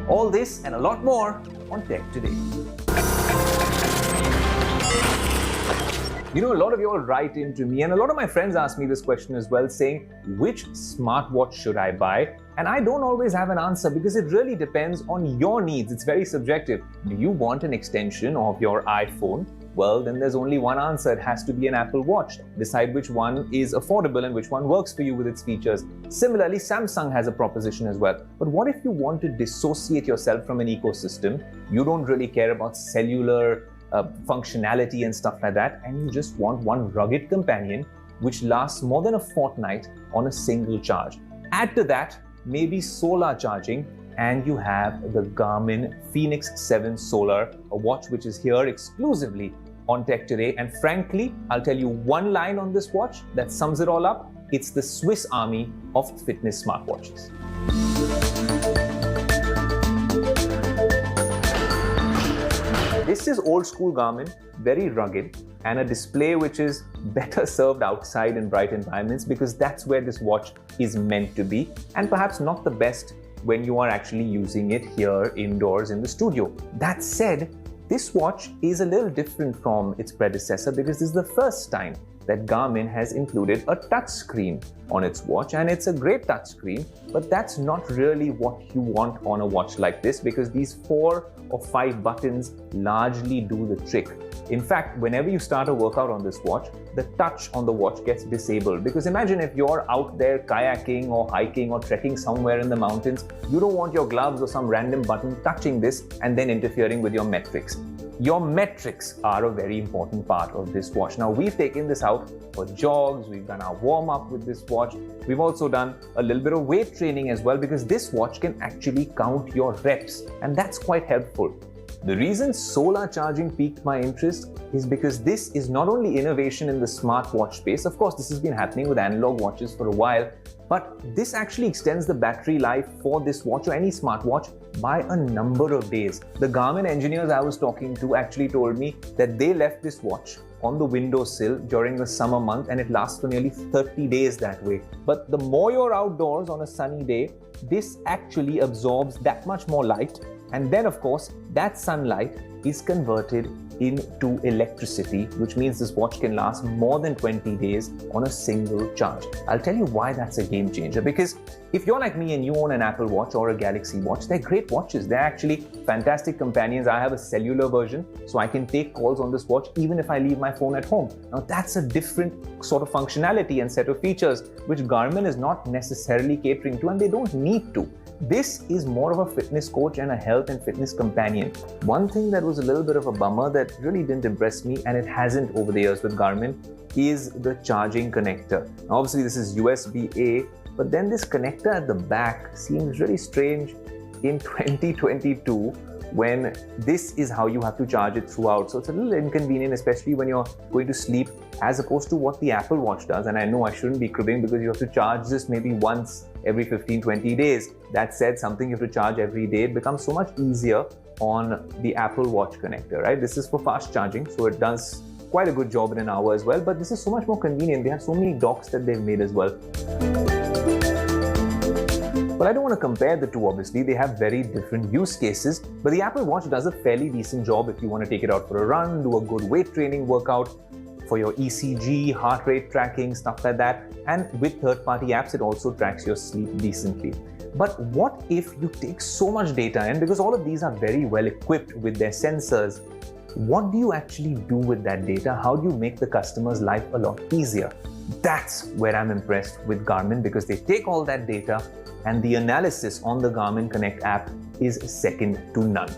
All this and a lot more on Tech Today. You know, a lot of you all write into me, and a lot of my friends ask me this question as well, saying, which smartwatch should I buy? And I don't always have an answer because it really depends on your needs. It's very subjective. Do you want an extension of your iPhone? Well, then there's only one answer. It has to be an Apple Watch. Decide which one is affordable and which one works for you with its features. Similarly, Samsung has a proposition as well. But what if you want to dissociate yourself from an ecosystem? You don't really care about cellular functionality and stuff like that, and you just want one rugged companion which lasts more than a fortnight on a single charge. Add to that maybe solar charging, and you have the Garmin Fenix 7 Solar, a watch which is here exclusively on Tech Today. And frankly, I'll tell you one line on this watch that sums it all up. It's the Swiss Army of fitness smartwatches. This is old school Garmin, very rugged, and a display which is better served outside in bright environments because that's where this watch is meant to be, and perhaps not the best when you are actually using it here indoors in the studio. That said, this watch is a little different from its predecessor because this is the first time that Garmin has included a touchscreen on its watch, and it's a great touchscreen, but that's not really what you want on a watch like this because these 4 or 5 buttons largely do the trick. In fact, whenever you start a workout on this watch, the touch on the watch gets disabled because imagine if you're out there kayaking or hiking or trekking somewhere in the mountains, you don't want your gloves or some random button touching this and then interfering with your metrics. Your metrics are a very important part of this watch. Now, we've taken this out for jogs, we've done our warm-up with this watch. We've also done a little bit of weight training as well because this watch can actually count your reps, and that's quite helpful. The reason solar charging piqued my interest is because this is not only innovation in the smartwatch space. Of course, this has been happening with analog watches for a while, but this actually extends the battery life for this watch or any smartwatch by a number of days. The Garmin engineers I was talking to actually told me that they left this watch on the windowsill during the summer month and it lasts for nearly 30 days that way. But the more you're outdoors on a sunny day, this actually absorbs that much more light, and then of course that sunlight is converted into electricity, which means this watch can last more than 20 days on a single charge. I'll tell you why that's a game changer, because if you're like me and you own an Apple Watch or a Galaxy Watch, they're great watches. They're actually fantastic companions. I have a cellular version, so I can take calls on this watch even if I leave my phone at home. Now that's a different sort of functionality and set of features which Garmin is not necessarily catering to, and they don't need to. This is more of a fitness coach and a health and fitness companion. One thing that was a little bit of a bummer that really didn't impress me, and it hasn't over the years with Garmin, is the charging connector. Now, obviously this is USB-A, but then this connector at the back seems really strange in 2022 when this is how you have to charge it throughout. So it's a little inconvenient, especially when you're going to sleep, as opposed to what the Apple Watch does. And I know I shouldn't be cribbing because you have to charge this maybe once every 15-20 days. That said, something you have to charge every day, it becomes so much easier on the Apple Watch connector, right? This is for fast charging, so it does quite a good job in an hour as well, but this is so much more convenient. They have so many docks that they've made as well. But I don't want to compare the two, obviously. They have very different use cases, but the Apple Watch does a fairly decent job if you want to take it out for a run, do a good weight training workout, for your ECG, heart rate tracking, stuff like that. And with third-party apps, it also tracks your sleep decently. But what if you take so much data in, because all of these are very well equipped with their sensors, what do you actually do with that data? How do you make the customer's life a lot easier? That's where I'm impressed with Garmin, because they take all that data and the analysis on the Garmin Connect app is second to none.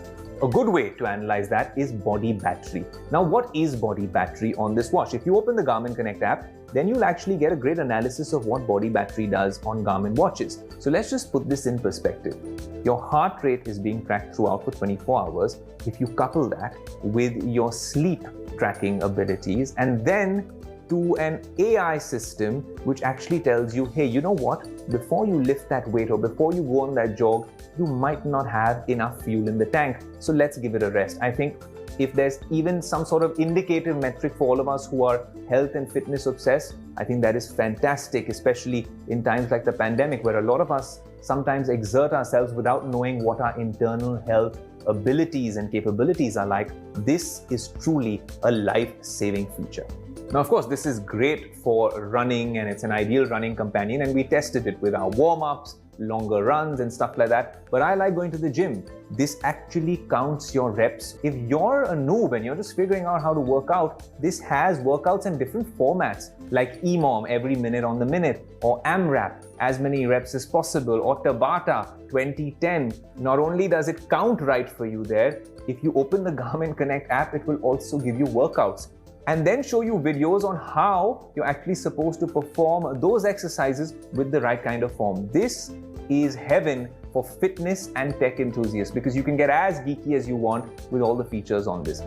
A good way to analyze that is body battery. Now, what is body battery on this watch? If you open the Garmin Connect app, then you'll actually get a great analysis of what body battery does on Garmin watches. So let's just put this in perspective. Your heart rate is being tracked throughout for 24 hours. If you couple that with your sleep tracking abilities and then to an AI system which actually tells you, hey, you know what? Before you lift that weight or before you go on that jog, you might not have enough fuel in the tank. So let's give it a rest. I think if there's even some sort of indicative metric for all of us who are health and fitness obsessed, I think that is fantastic, especially in times like the pandemic where a lot of us sometimes exert ourselves without knowing what our internal health abilities and capabilities are like, this is truly a life-saving feature. Now, of course, this is great for running and it's an ideal running companion, and we tested it with our warm-ups, longer runs and stuff like that. But I like going to the gym. This actually counts your reps. If you're a noob and you're just figuring out how to work out, this has workouts in different formats like EMOM, every minute on the minute, or AMRAP, as many reps as possible, or Tabata, 20-10. Not only does it count right for you there, if you open the Garmin Connect app, it will also give you workouts and then show you videos on how you're actually supposed to perform those exercises with the right kind of form. This is heaven for fitness and tech enthusiasts because you can get as geeky as you want with all the features on this.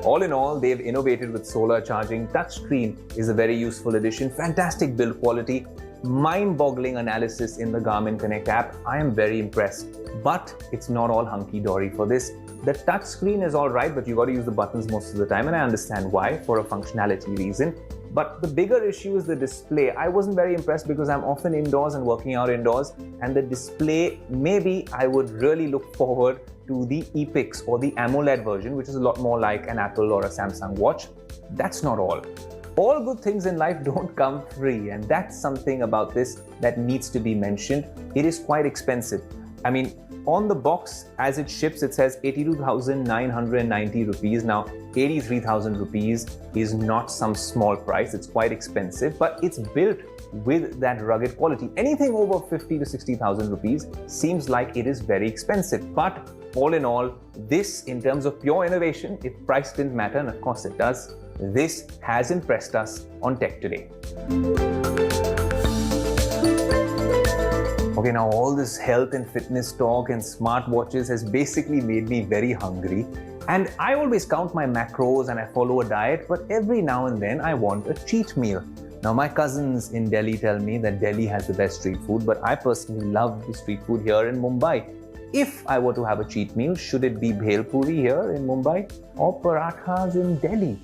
All in all, they've innovated with solar charging. Touchscreen is a very useful addition. Fantastic build quality, mind-boggling analysis in the Garmin Connect app. I am very impressed. But it's not all hunky-dory for this. The touch screen is all right, but you got to use the buttons most of the time, and I understand why, for a functionality reason. But the bigger issue is the display. I wasn't very impressed because I'm often indoors and working out indoors, and the display, maybe I would really look forward to the ePix or the AMOLED version, which is a lot more like an Apple or a Samsung watch. That's not all. All good things in life don't come free, and that's something about this that needs to be mentioned. It is quite expensive. I mean, on the box, as it ships, it says 82,990 rupees. Now, 83,000 rupees is not some small price. It's quite expensive, but it's built with that rugged quality. Anything over 50 to 60,000 rupees seems like it is very expensive. But all in all, this, in terms of pure innovation, if price didn't matter, and of course it does, this has impressed us on Tech Today. Okay, now all this health and fitness talk and smartwatches has basically made me very hungry. And I always count my macros and I follow a diet, but every now and then I want a cheat meal. Now, my cousins in Delhi tell me that Delhi has the best street food, but I personally love the street food here in Mumbai. If I were to have a cheat meal, should it be bhel puri here in Mumbai or parathas in Delhi?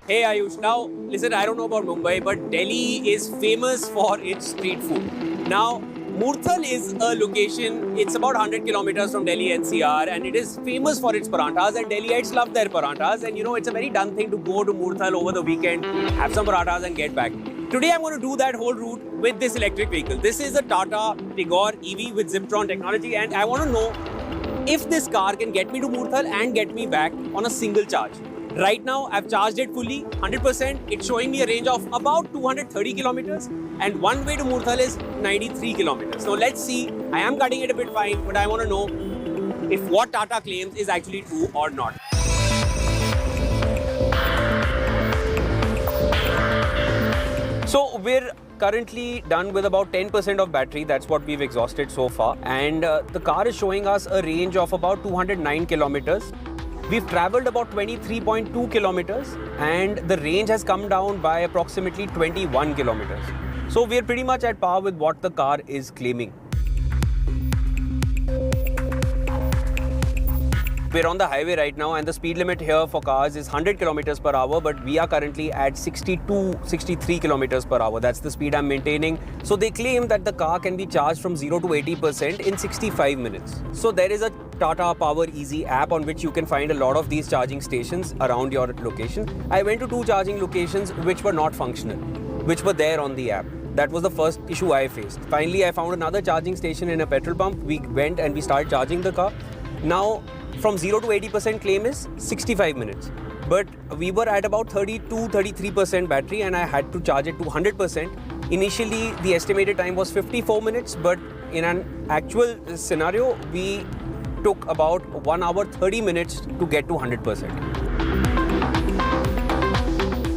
Hey Ayush, now listen, I don't know about Mumbai, but Delhi is famous for its street food. Now, Murthal is a location, it's about 100 kilometers from Delhi NCR, and it is famous for its parathas, and Delhiites love their parathas, and you know, it's a very done thing to go to Murthal over the weekend, have some parathas and get back. Today I'm going to do that whole route with this electric vehicle. This is a Tata Tigor EV with Ziptron technology, and I want to know if this car can get me to Murthal and get me back on a single charge. Right now, I've charged it fully, 100%. It's showing me a range of about 230 kilometers, and one way to Murthal is 93 kilometers. So let's see. I am cutting it a bit fine, but I want to know if what Tata claims is actually true or not. So we're currently done with about 10% of battery. That's what we've exhausted so far. And the car is showing us a range of about 209 kilometers. We've traveled about 23.2 kilometers and the range has come down by approximately 21 kilometers. So we're pretty much at par with what the car is claiming. We're on the highway right now and the speed limit here for cars is 100 kilometers per hour, but we are currently at 63 kilometers per hour. That's the speed I'm maintaining. So they claim that the car can be charged from 0 to 80% in 65 minutes. So there is a Tata Power Easy app on which you can find a lot of these charging stations around your location. I went to 2 charging locations which were not functional, which were there on the app. That was the first issue I faced. Finally, I found another charging station in a petrol pump. We went and we started charging the car. Now, from 0 to 80% claim is 65 minutes. But we were at about 32-33% battery and I had to charge it to 100%. Initially, the estimated time was 54 minutes, but in an actual scenario, we took about 1 hour 30 minutes to get to 100%.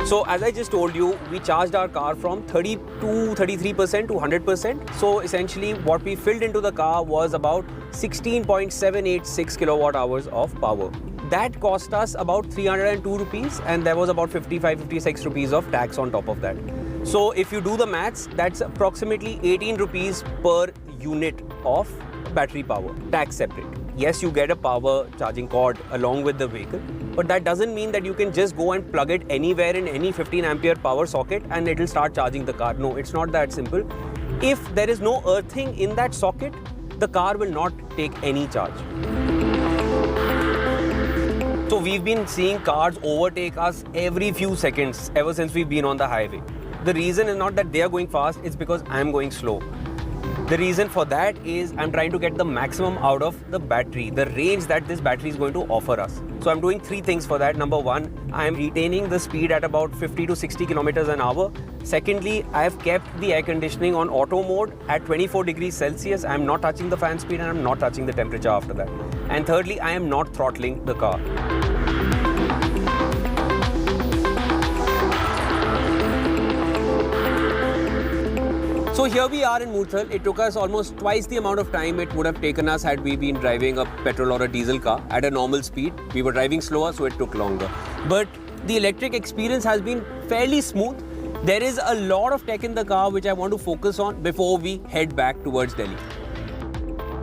So as I just told you, we charged our car from 33% to 100%. So essentially what we filled into the car was about 16.786 kilowatt hours of power. That cost us about 302 rupees and there was about 55-56 rupees of tax on top of that. So if you do the maths, that's approximately 18 rupees per unit of battery power, tax separate. yes, you get a power charging cord along with the vehicle, but that doesn't mean that you can just go and plug it anywhere in any 15 ampere power socket and it will start charging the car. No, it's not that simple. If there is no earthing in that socket, the car will not take any charge. So we've been seeing cars overtake us every few seconds ever since we've been on the highway. The reason is not that they are going fast, it's because I'm going slow. The reason for that is I'm trying to get the maximum out of the battery, the range that this battery is going to offer us. So I'm doing three things for that. Number one, I'm retaining the speed at about 50 to 60 kilometers an hour. Secondly, I have kept the air conditioning on auto mode at 24 degrees Celsius. I'm not touching the fan speed and I'm not touching the temperature after that. And thirdly, I am not throttling the car. So here we are in Murthal. It took us almost twice the amount of time it would have taken us had we been driving a petrol or a diesel car at a normal speed. We were driving slower, so it took longer. But the electric experience has been fairly smooth. There is a lot of tech in the car which I want to focus on before we head back towards Delhi.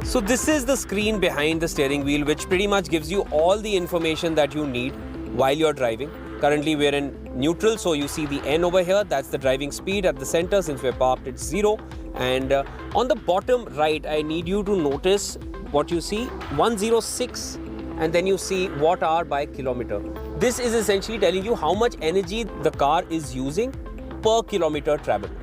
So this is the screen behind the steering wheel, which pretty much gives you all the information that you need while you're driving. Currently we're in neutral, so you see the N over here. That's the driving speed. At the center, since we're parked, it's 0. And on the bottom right, I need you to notice what you see, 106, and then you see watt hour by kilometer. This is essentially telling you how much energy the car is using per kilometer traveled.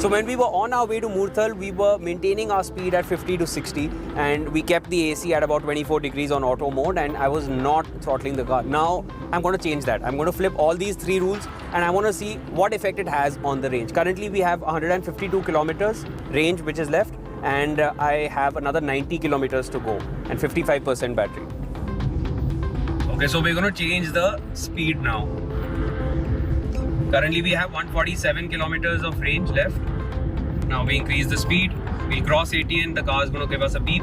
So when we were on our way to Murthal, we were maintaining our speed at 50 to 60 and we kept the AC at about 24 degrees on auto mode and I was not throttling the car. Now I'm going to change that. I'm going to flip all these three rules and I want to see what effect it has on the range. Currently we have 152 kilometers range which is left and I have another 90 kilometers to go and 55% battery. Okay, so we're going to change the speed now. Currently we have 147 kilometers of range left. Now we increase the speed. We'll cross 80 and the car is going to give us a beep.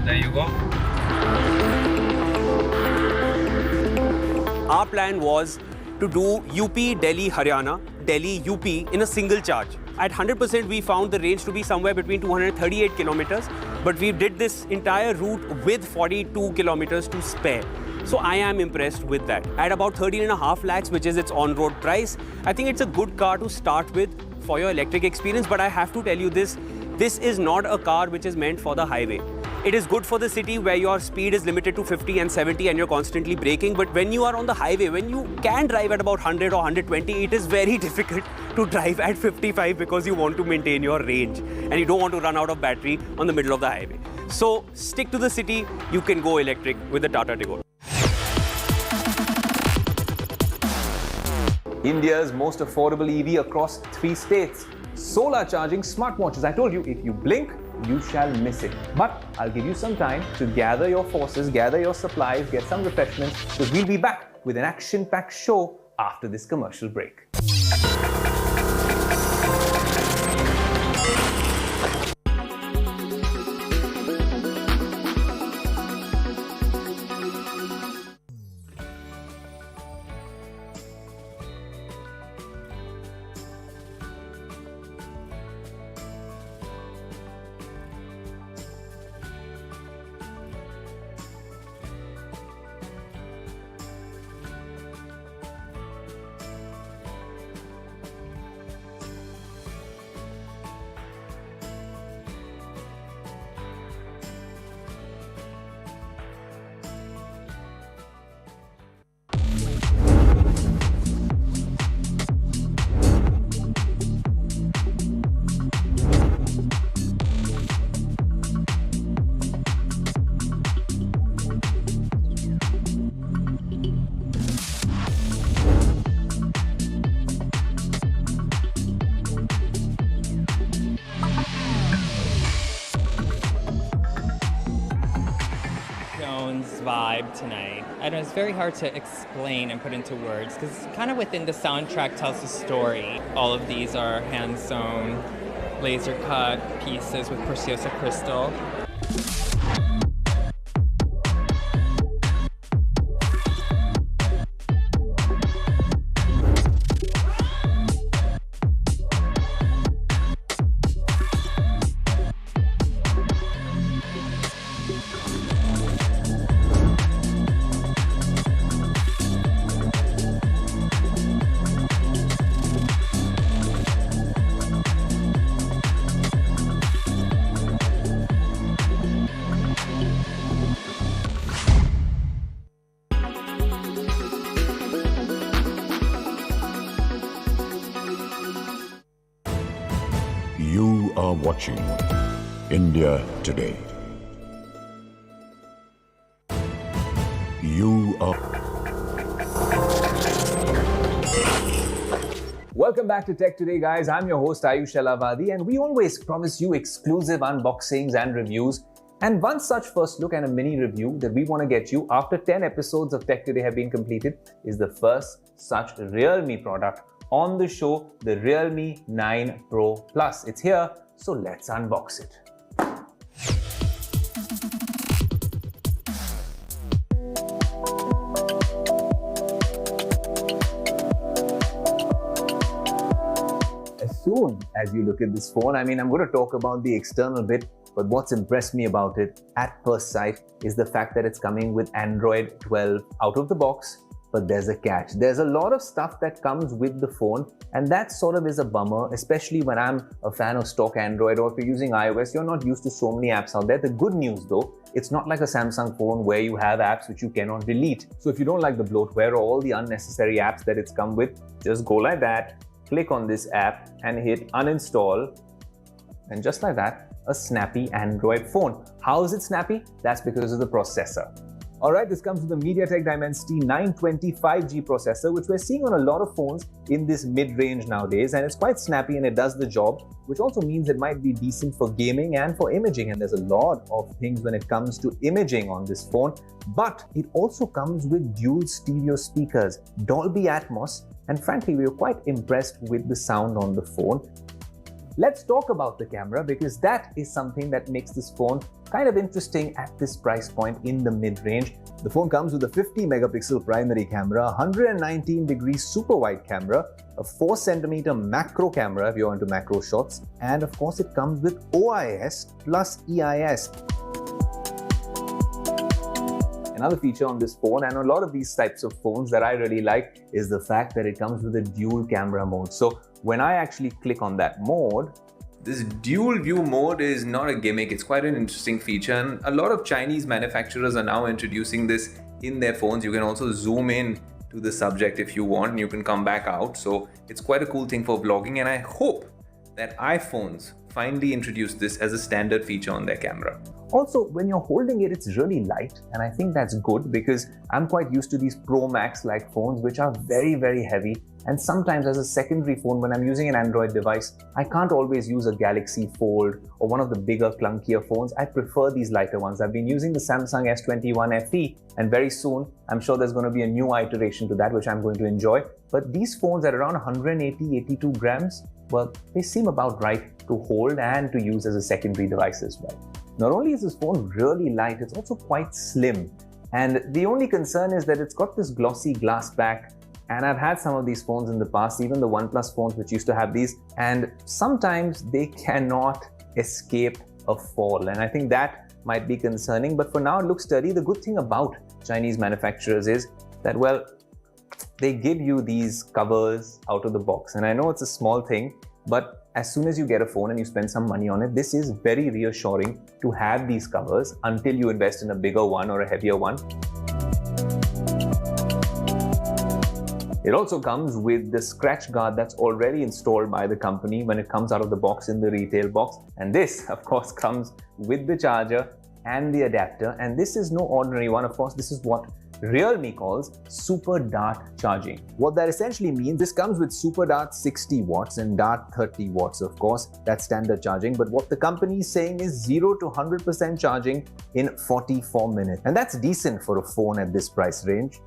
There you go. Our plan was to do UP, Delhi, Haryana, Delhi, UP in a single charge. At 100% we found the range to be somewhere between 238 kilometers, but we did this entire route with 42 kilometers to spare. So I am impressed with that. At about 13.5 lakhs, which is its on-road price, I think it's a good car to start with for your electric experience. But I have to tell you this is not a car which is meant for the highway. It is good for the city where your speed is limited to 50 and 70 and you're constantly braking. But when you are on the highway, when you can drive at about 100 or 120, it is very difficult to drive at 55 because you want to maintain your range and you don't want to run out of battery on the middle of the highway. So stick to the city. You can go electric with the Tata Tigor. India's most affordable EV across 3 states. Solar charging smartwatches. I told you, if you blink, you shall miss it. But I'll give you some time to gather your forces, gather your supplies, get some refreshments, because we'll be back with an action-packed show after this commercial break. Vibe tonight. I know it's very hard to explain and put into words because kind of within the soundtrack tells a story. All of these are hand-sewn, laser-cut pieces with preciosa crystal. are watching India Today. You are... Welcome back to Tech Today, guys. I'm your host Ayush Elavadi, and we always promise you exclusive unboxings and reviews. And one such first look and a mini review that we want to get you after 10 episodes of Tech Today have been completed is the first such Realme product on the show, the Realme 9 Pro Plus. It's here, so let's unbox it. As soon as you look at this phone, I'm going to talk about the external bit, but what's impressed me about it at first sight is the fact that it's coming with Android 12 out of the box. But there's a catch. There's a lot of stuff that comes with the phone, and that sort of is a bummer, especially when I'm a fan of stock Android, or if you're using iOS, you're not used to so many apps out there. The good news though, it's not like a Samsung phone where you have apps which you cannot delete. So if you don't like the bloatware or all the unnecessary apps that it's come with, just go like that, click on this app and hit uninstall, and just like that, a snappy Android phone. How is it snappy? That's because of the processor. Alright, this comes with the MediaTek Dimensity 920 5G processor, which we're seeing on a lot of phones in this mid-range nowadays, and it's quite snappy and it does the job, which also means it might be decent for gaming and for imaging, and there's a lot of things when it comes to imaging on this phone. But it also comes with dual stereo speakers, Dolby Atmos, and frankly, we were quite impressed with the sound on the phone. Let's talk about the camera, because that is something that makes this phone kind of interesting at this price point in the mid-range. The phone comes with a 50 megapixel primary camera, 119 degree super wide camera, a 4 centimeter macro camera if you're into macro shots, and of course it comes with OIS plus EIS. Another feature on this phone, and a lot of these types of phones that I really like, is the fact that it comes with a dual camera mode. So when I actually click on that mode, this dual view mode is not a gimmick. It's quite an interesting feature, and a lot of Chinese manufacturers are now introducing this in their phones. You can also zoom in to the subject if you want, and you can come back out. So it's quite a cool thing for vlogging, and I hope that iPhones finally introduce this as a standard feature on their camera. Also, when you're holding it, it's really light, and I think that's good because I'm quite used to these Pro Max like phones which are very, very heavy, and sometimes as a secondary phone when I'm using an Android device, I can't always use a Galaxy Fold or one of the bigger, clunkier phones. I prefer these lighter ones. I've been using the Samsung S21 FE, and very soon I'm sure there's going to be a new iteration to that which I'm going to enjoy. But these phones at around 180-82 grams, well, they seem about right to hold and to use as a secondary device as well. Not only is this phone really light, it's also quite slim. And the only concern is that it's got this glossy glass back. And I've had some of these phones in the past, even the OnePlus phones which used to have these, and sometimes they cannot escape a fall. And I think that might be concerning, but for now it looks sturdy. The good thing about Chinese manufacturers is that, well, they give you these covers out of the box. And I know it's a small thing, but as soon as you get a phone and you spend some money on it, this is very reassuring to have these covers until you invest in a bigger one or a heavier one. It also comes with the scratch guard that's already installed by the company when it comes out of the box in the retail box. And this, of course, comes with the charger and the adapter. And this is no ordinary one. Of course, this is what Realme calls Super Dart charging. What that essentially means, this comes with Super Dart 60 watts and Dart 30 watts, of course. That's standard charging. But what the company is saying is 0 to 100% charging in 44 minutes. And that's decent for a phone at this price range.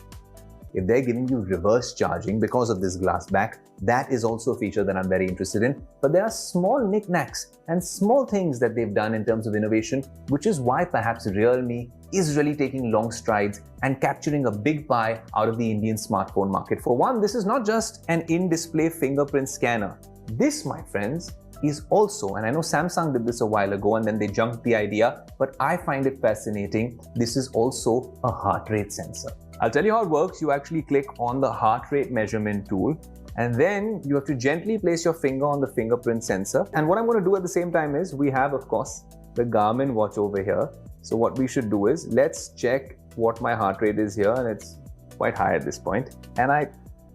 If they're giving you reverse charging because of this glass back, that is also a feature that I'm very interested in. But there are small knickknacks and small things that they've done in terms of innovation, which is why perhaps Realme is really taking long strides and capturing a big pie out of the Indian smartphone market. For one, this is not just an in-display fingerprint scanner. This, my friends, is also, and I know Samsung did this a while ago and then they junked the idea, but I find it fascinating. This is also a heart rate sensor. I'll tell you how it works. You actually click on the heart rate measurement tool, and then you have to gently place your finger on the fingerprint sensor. And what I'm going to do at the same time is we have, of course, the Garmin watch over here. So what we should do is let's check what my heart rate is here, and it's quite high at this point. And I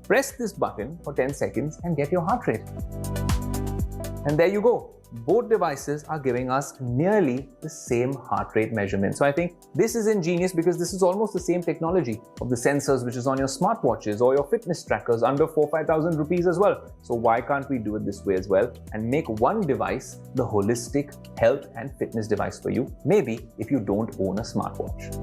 press this button for 10 seconds and get your heart rate. And there you go. both devices are giving us nearly the same heart rate measurement. So I think this is ingenious because this is almost the same technology of the sensors which is on your smartwatches or your fitness trackers under 4,000-5,000 rupees as well. So why can't we do it this way as well and make one device the holistic health and fitness device for you? Maybe if you don't own a smartwatch.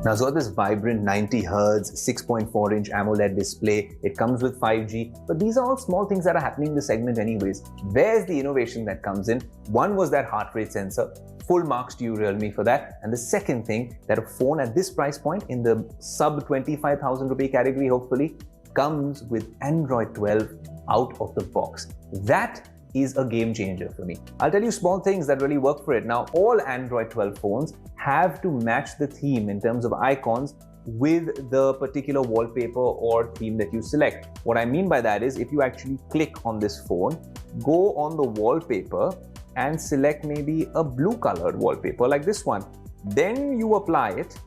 Now, so this vibrant 90 Hz, 6.4-inch AMOLED display, it comes with 5G, but these are all small things that are happening in the segment anyways. Where's the innovation that comes in? One was that heart rate sensor. Full marks to you, Realme, for that. And the second thing, that a phone at this price point in the sub 25,000 rupee category, hopefully, comes with Android 12 out of the box. That is a game changer for me. I'll tell you small things that really work for it. Now, all Android 12 phones have to match the theme in terms of icons with the particular wallpaper or theme that you select. What I mean by that is if you actually click on this phone, go on the wallpaper and select maybe a blue colored wallpaper like this one. Then you apply it,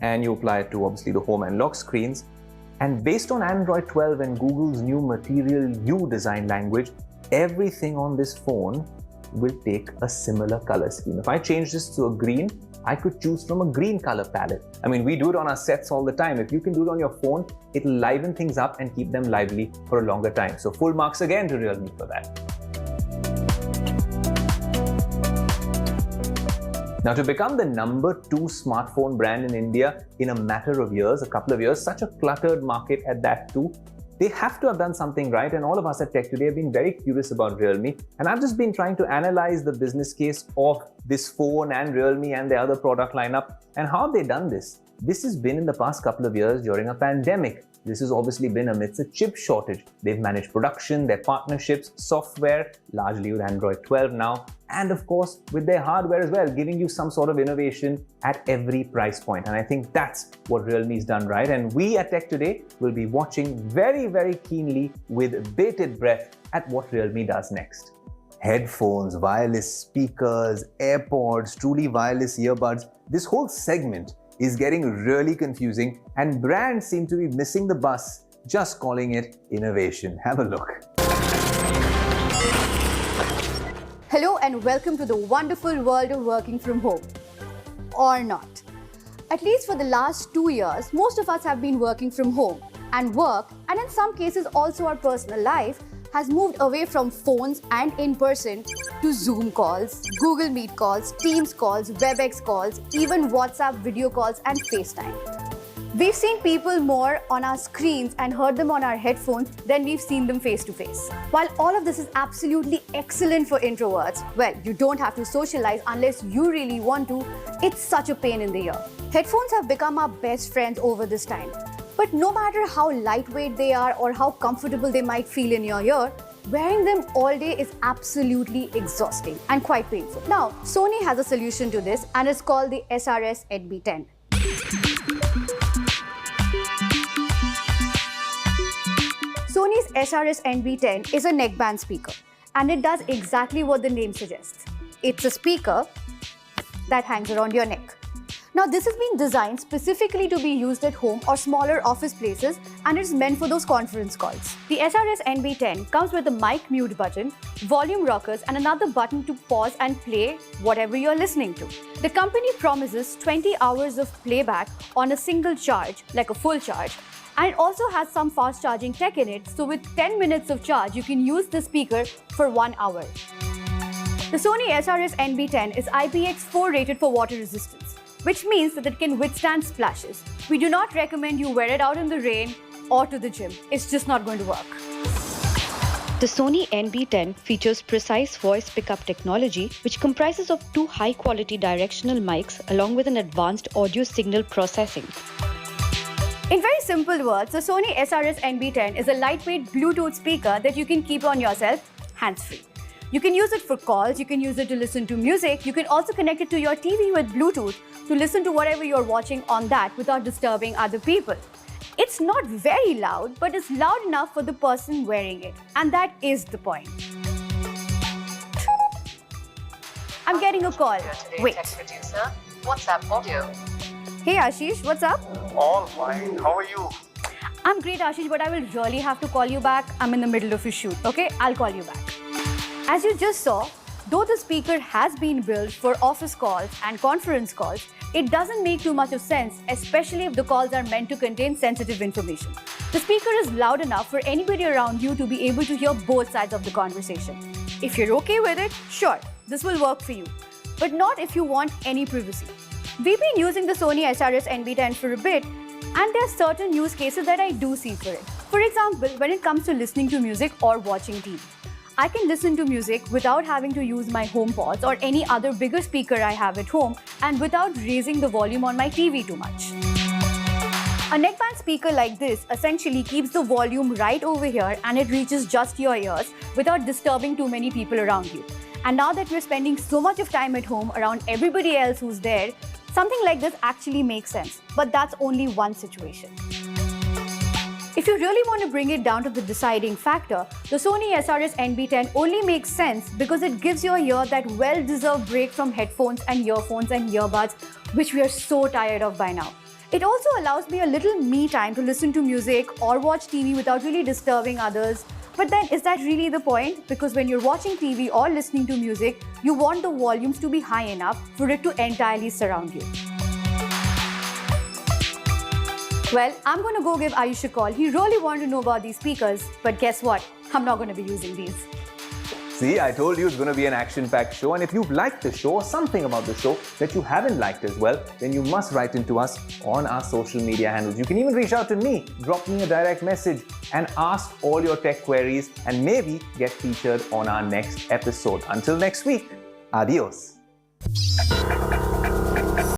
and you apply it to obviously the home and lock screens. And based on Android 12 and Google's new Material U design language, everything on this phone will take a similar color scheme. If I change this to a green, I could choose from a green color palette. I mean, we do it on our sets all the time. If you can do it on your phone, it'll liven things up and keep them lively for a longer time. So full marks again to Realme for that. Now, to become the #2 smartphone brand in India in a matter of years, a couple of years, such a cluttered market at that too, they have to have done something right, and all of us at Tech Today have been very curious about Realme, and I've just been trying to analyze the business case of this phone and Realme and the other product lineup, and how have they done this? This has been in the past couple of years during a pandemic. This has obviously been amidst a chip shortage. They've managed production, their partnerships, software, largely with Android 12 now, and of course with their hardware as well, giving you some sort of innovation at every price point. And I think that's what Realme's done right. And we at Tech Today will be watching very, very keenly with bated breath at what Realme does next. Headphones, wireless speakers, AirPods, truly wireless earbuds, this whole segment is getting really confusing, and brands seem to be missing the bus, just calling it innovation. Have a look. Hello and welcome to the wonderful world of working from home. Or not. At least for the last 2 years, most of us have been working from home, and work, and in some cases also our personal life, has moved away from phones and in-person to Zoom calls, Google Meet calls, Teams calls, WebEx calls, even WhatsApp video calls and FaceTime. We've seen people more on our screens and heard them on our headphones than we've seen them face to face. While all of this is absolutely excellent for introverts, well, you don't have to socialize unless you really want to, it's such a pain in the ear. Headphones have become our best friends over this time. But no matter how lightweight they are or how comfortable they might feel in your ear, wearing them all day is absolutely exhausting and quite painful. Now, Sony has a solution to this, and it's called the SRS NB10. Sony's SRS NB10 is a neckband speaker, and it does exactly what the name suggests. It's a speaker that hangs around your neck. Now, this has been designed specifically to be used at home or smaller office places, and it's meant for those conference calls. The SRS NB10 comes with a mic mute button, volume rockers, and another button to pause and play whatever you're listening to. The company promises 20 hours of playback on a single charge, like a full charge, and it also has some fast charging tech in it, so with 10 minutes of charge, you can use the speaker for 1 hour. The Sony SRS NB10 is IPX4 rated for water resistance, which means that it can withstand splashes. We do not recommend you wear it out in the rain or to the gym. It's just not going to work. The Sony NB10 features precise voice pickup technology, which comprises of 2 high-quality directional mics along with an advanced audio signal processing. In very simple words, the Sony SRS NB10 is a lightweight Bluetooth speaker that you can keep on yourself hands-free. You can use it for calls, you can use it to listen to music, you can also connect it to your TV with Bluetooth to listen to whatever you're watching on that without disturbing other people. It's not very loud, but it's loud enough for the person wearing it. And that is the point. I'm getting a call. Wait. Tech producer, WhatsApp audio. Hey Ashish, what's up? All fine. How are you? I'm great, Ashish, but I will really have to call you back. I'm in the middle of a shoot, okay? I'll call you back. As you just saw, though the speaker has been built for office calls and conference calls, it doesn't make too much of sense, especially if the calls are meant to contain sensitive information. The speaker is loud enough for anybody around you to be able to hear both sides of the conversation. If you're okay with it, sure, this will work for you. But not if you want any privacy. We've been using the Sony SRS NB10 for a bit, and there are certain use cases that I do see for it. For example, when it comes to listening to music or watching TV. I can listen to music without having to use my HomePods or any other bigger speaker I have at home and without raising the volume on my TV too much. A neckband speaker like this essentially keeps the volume right over here and it reaches just your ears without disturbing too many people around you. And now that we're spending so much of time at home around everybody else who's there, something like this actually makes sense. But that's only one situation. If you really want to bring it down to the deciding factor, the Sony SRS NB10 only makes sense because it gives your ear that well-deserved break from headphones and earphones and earbuds, which we are so tired of by now. It also allows me a little me time to listen to music or watch TV without really disturbing others. But then, is that really the point? Because when you're watching TV or listening to music, you want the volumes to be high enough for it to entirely surround you. Well, I'm going to go give Ayush a call. He really wanted to know about these speakers, but guess what? I'm not going to be using these. See, I told you it's going to be an action-packed show, and if you've liked the show or something about the show that you haven't liked as well, then you must write into us on our social media handles. You can even reach out to me, drop me a direct message and ask all your tech queries and maybe get featured on our next episode. Until next week, adios.